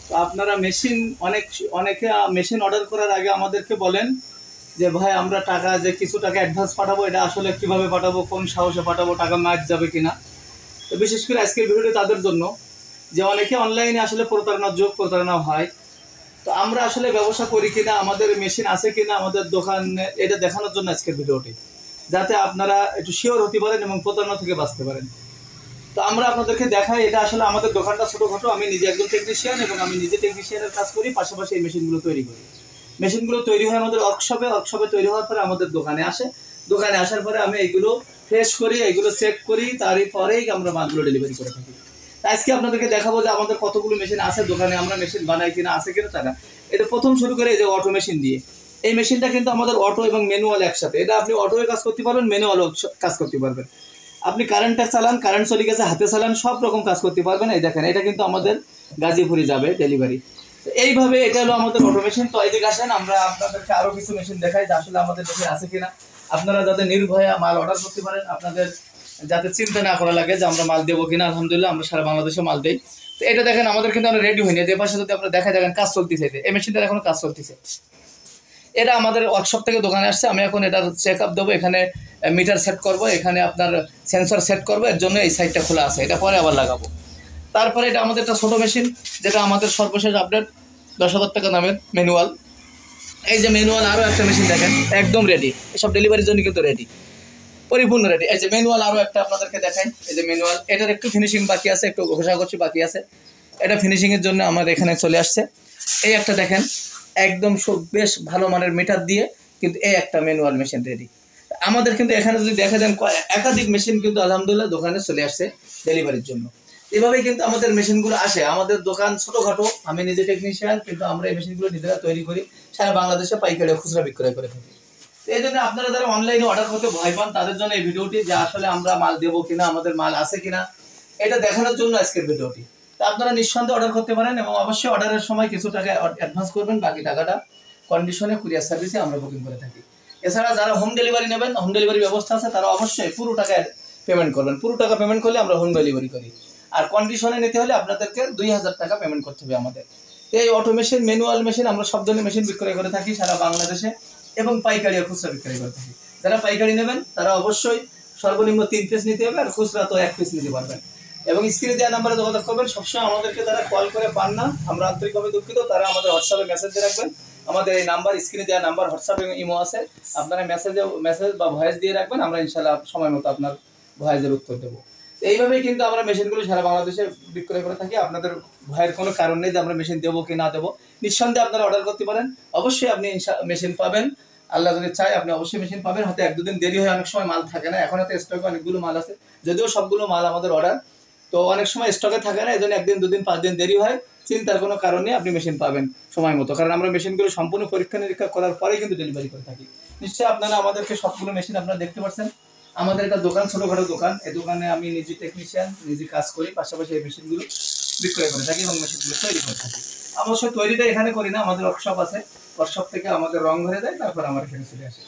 তো আপনারা মেশিন অনেকে মেশিন অর্ডার করার আগে আমাদেরকে বলেন যে ভাই আমরা টাকা যে কিছু টাকা অ্যাডভান্স পাঠাবো, এটা আসলে কিভাবে পাঠাবো, কোন সাহসে পাঠাবো, টাকা ম্যাচ যাবে কিনা। তো বিশেষ করে আজকের ভিডিওটি তাদের জন্য যে অনেকে অনলাইনে আসলে প্রতারণা হয়। তো আমরা আসলে ব্যবসা করি কিনা, আমাদের মেশিন আছে কিনা আমাদের দোকানে, এটা দেখানোর জন্য আজকের ভিডিওটি, যাতে আপনারা একটু শিওর হতে পারেন এবং প্রতারণা থেকে বাঁচতে পারেন। তো আমরা আপনাদেরকে দেখাই, এটা আসলে আমাদের দোকানটা ছোটোখাটো, আমি নিজে একজন টেকনিশিয়ান এবং আমি নিজে টেকনিশিয়ানের কাজ করি, পাশাপাশি এই মেশিনগুলো তৈরি করি। মেশিনগুলো তৈরি হয় আমাদের ওয়ার্কশপে তৈরি হওয়ার পরে আমাদের দোকানে আসে। দোকানে আসার পরে আমি এইগুলো ফ্রেশ করি, এইগুলো চেক করি, তারপরেই আমরা মালগুলো ডেলিভারি করে থাকি। আজকে আপনাদেরকে দেখাবো যে আমাদের কতগুলো মেশিন আছে দোকানে, আমরা মেশিন বানাই কিনা, আছে কিনা টাকা। এটা প্রথম শুরু করে এই যে অটো মেশিন দিয়ে। এই মেশিনটা কিন্তু আমাদের অটো এবং ম্যানুয়াল একসাথে। এটা আপনি অটোয় কাজ করতে পারবেন, ম্যানুয়ালও কাজ করতে পারবেন। আপনি কারেন্টে চালান, কারেন্ট চলে গেছে, হাতে চালান, সব রকম কাজ করতে পারবেন। এই দেখেন, এটা কিন্তু আমাদের গাজীপুরে যাবে ডেলিভারি। এইভাবে এটা হলো আমাদের অটো মেশিন। তো এদিকে আসেন, আমরা আপনাদেরকে আরও কিছু মেশিন দেখাই যে আসলে আমাদের দেশে আছে কিনা। আপনারা যাতে নির্ভয়ে মাল অর্ডার করতে পারেন, আপনাদের যাতে চিন্তা না করা লাগে যে আমরা মাল দেবো কিনা। আলহামদুলিল্লাহ আমরা সারা বাংলাদেশে মাল দিই। তো এটা দেখেন, আমাদের কিন্তু আমরা রেডি হইনি। যে পাশে যদি আপনারা দেখা দেখেন কাজ চলতেছে, এই মেশিনটার এখনো কাজ চলতেছে। এটা আমাদের ওয়ার্কশপ থেকে দোকানে আসছে। আমি এখন এটার চেক আপ দেবো, এখানে মিটার সেট করব, এখানে আপনার সেন্সর সেট করবো। এর জন্য এই সাইডটা খোলা আছে, এটা পরে আবার লাগাবো। তারপরে এটা আমাদের একটা ছোটো মেশিন, যেটা আমাদের সর্বশেষ আপডেট 10,000 টাকা দামের ম্যানুয়াল। এই যে ম্যানুয়াল আরও একটা মেশিন দেখেন, একদম রেডি, এসব ডেলিভারির জন্য কিন্তু রেডি, পরিপূর্ণ রেডি। এই যে ম্যানুয়াল আরও একটা আপনাদেরকে দেখাই, এই যে ম্যানুয়াল, এটার একটু ফিনিশিং বাকি আছে, একটু ঘষাঘষি বাকি আছে। এটা ফিনিশিংয়ের জন্য আমার এখানে চলে আসছে। এই একটা দেখেন, একদম বেশ ভালো মানের মিটার দিয়ে কিন্তু এই একটা ম্যানুয়াল মেশিন রেডি। আমাদের কিন্তু এখানে যদি দেখা দেন একাধিক মেশিন কিন্তু আলহামদুলিল্লাহ দোকানে চলে আসছে ডেলিভারির জন্য। এভাবেই কিন্তু আমাদের মেশিনগুলো আসে। আমাদের দোকান ছোটোখাটো, আমি নিজে টেকনিশিয়ান, কিন্তু আমরা এই মেশিনগুলো নিজেরা তৈরি করি, সারা বাংলাদেশে পাইকারি খুচরা বিক্রয় করে থাকি। এই জন্য আপনারা যারা অনলাইনে অর্ডার করতে ভয় পান, তাদের জন্য এই ভিডিওটি, যে আসলে আমরা মাল দেবো কিনা, আমাদের মাল আছে কিনা, এটা দেখানোর জন্য আজকের ভিডিওটি। তো আপনারা নিঃসন্দেহে অর্ডার করতে পারেন এবং অবশ্যই অর্ডারের সময় কিছু টাকা অ্যাডভান্স করবেন, বাকি টাকাটা কন্ডিশনে কুরিয়ার সার্ভিসে আমরা বুকিং করে থাকি। এছাড়া যারা হোম ডেলিভারি নেবেন, হোম ডেলিভারি ব্যবস্থা আছে, তারা অবশ্যই পুরো টাকা পেমেন্ট করবেন। পুরো টাকা পেমেন্ট করলে আমরা হোম ডেলিভারি করি। আর কন্ডিশনে নিতে হলে আপনাদেরকে 2,000 টাকা পেমেন্ট করতে হবে আমাদের। এই অটো মেশিন, ম্যানুয়াল মেশিন, আমরা সব ধরনের মেশিন বিক্রয় করে থাকি সারা বাংলাদেশে এবং পাইকারি আর খুচরা বিক্রয় করে থাকি। যারা পাইকারি নেবেন তারা অবশ্যই সর্বনিম্ন 3 পিস নিতে হবে, আর খুচরা তো 1 পিস নিতে পারবেন। এবং স্ক্রিনে দেওয়া নাম্বারে যোগাযোগ করবেন। সবসময় আমাদেরকে যারা কল করে পান না, আমরা আন্তরিকভাবে দুঃখিত, তারা আমাদের হোয়াটসঅ্যাপে মেসেজ দিয়ে রাখবেন। আমাদের এই নাম্বার, স্ক্রিনে দেওয়া নাম্বার, হোয়াটসঅ্যাপ এবং ইমো আছে, আপনারা মেসেজ বা ভয়েস দিয়ে রাখবেন, আমরা ইনশাল্লাহ সময় মতো আপনার ভয়েসের উত্তর দেবো। এইভাবেই কিন্তু আমরা মেশিনগুলো সারা বাংলাদেশে বিক্রয় করে থাকি। আপনাদের ভয়ের কোনো কারণ নেই যে আমরা মেশিন দেবো কি না দেবো। নিঃসন্দেহে আপনারা অর্ডার করতে পারেন, অবশ্যই আপনি মেশিন পাবেন। আল্লাহ যদি চায় আপনি অবশ্যই মেশিন পাবেন। হয়তো 1-2 দিন দেরি হয়, অনেক সময় মাল থাকে না। এখন হয়তো স্টকে অনেকগুলো মাল আছে, যদিও সবগুলো মাল আমাদের অর্ডার, তো অনেক সময় স্টকে থাকে না, এই জন্য 1 দিন 2 দিন 5 দিন দেরি হয়। চিন্তার কোনো কারণ নেই, আপনি মেশিন পাবেন সময় মতো, কারণ আমরা মেশিনগুলো সম্পূর্ণ পরীক্ষা নিরীক্ষা করার পরেই কিন্তু ডেলিভারি করে থাকি। নিশ্চয়ই আপনারা আমাদেরকে সবগুলো মেশিন আপনারা দেখতে পাচ্ছেন। আমাদের একটা দোকান, ছোটোখাটো দোকান। এই দোকানে আমি নিজে টেকনিশিয়ান, নিজে কাজ করি, পাশাপাশি এই মেশিনগুলো বিক্রয় করে থাকি এবং মেশিনগুলো তৈরি করে থাকি। অবশ্যই তৈরিটা এখানে করি না, আমাদের ওয়ার্কশপ আছে, ওয়ার্কশপ থেকে আমাদের রং ধরে দেয়, তারপর আমার এখানে চলে আসে।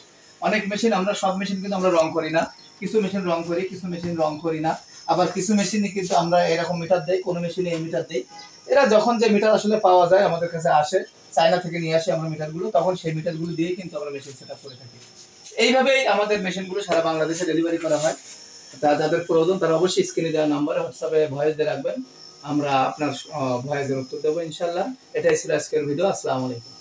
অনেক মেশিন, আমরা সব মেশিন কিন্তু আমরা রং করি না, কিছু মেশিন রং করি, কিছু মেশিন রং করি না। আবার কিছু মেশিনে কিন্তু আমরা এরকম মিটার দেই, কোনো মেশিনে এই মিটার দেই। এরা যখন যে মিটার আসলে পাওয়া যায় আমাদের কাছে আসে, চায়না থেকে নিয়ে আসি আমরা মিটারগুলো, তখন সেই মিটারগুলো দিয়েই কিন্তু আমরা মেশিন সেট আপ করে থাকি। এইভাবেই আমাদের মেশিনগুলো সারা বাংলাদেশে ডেলিভারি করা হয়। যাদের প্রয়োজন তারা অবশ্যই স্ক্রিনে দেওয়া নাম্বারে হোয়াটসঅ্যাপে ভয়েস দিয়ে রাখবেন, আমরা আপনার ভয়েসের উত্তর দেবো ইনশাল্লাহ। এটাই ছিল আজকের ভিডিও। আসসালামু আলাইকুম।